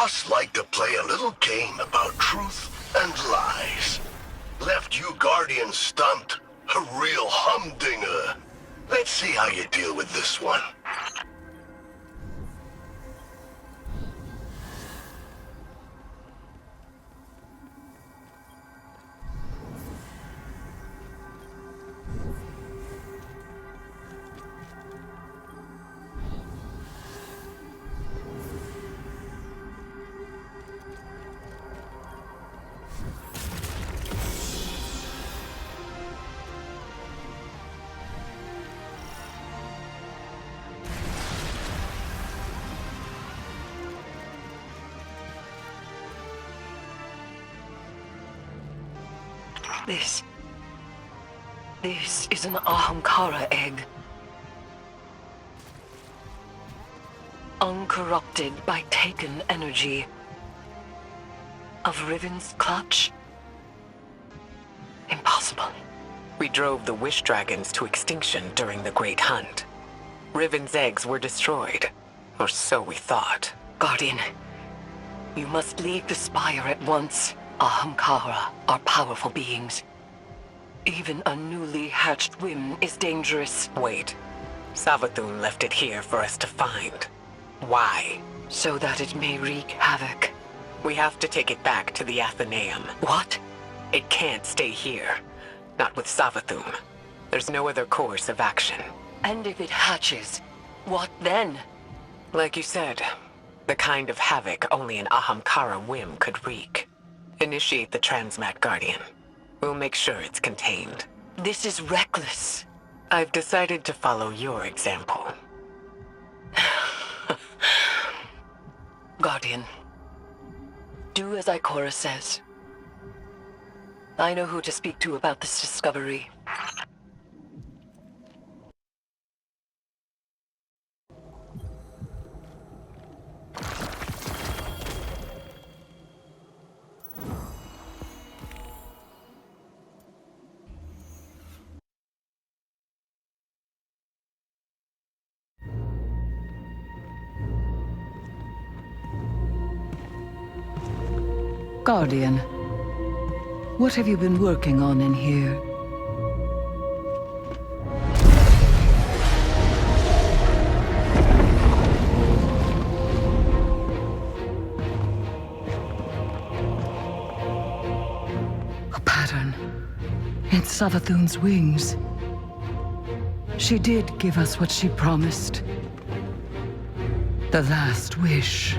boss liked to play a little game about truth and lies. Left you Guardians stumped. A real humdinger. Let's see how you deal with this one. This is an Ahamkara egg. Uncorrupted by taken energy. Of Riven's clutch? Impossible. We drove the wish dragons to extinction during the Great Hunt. Riven's eggs were destroyed, or so we thought. Guardian, you must leave the Spire at once. Ahamkara are powerful beings. Even a newly hatched whim is dangerous. Wait. Savathun left it here for us to find. Why? So that it may wreak havoc. We have to take it back to the Athenaeum. What? It can't stay here. Not with Savathun. There's no other course of action. And if it hatches, what then? Like you said, the kind of havoc only an Ahamkara whim could wreak. Initiate the Transmat Guardian. We'll make sure it's contained. This is reckless. I've decided to follow your example. Guardian, do as Ikora says. I know who to speak to about this discovery. Guardian, what have you been working on in here? A pattern in Savathun's wings. She did give us what she promised. The last wish.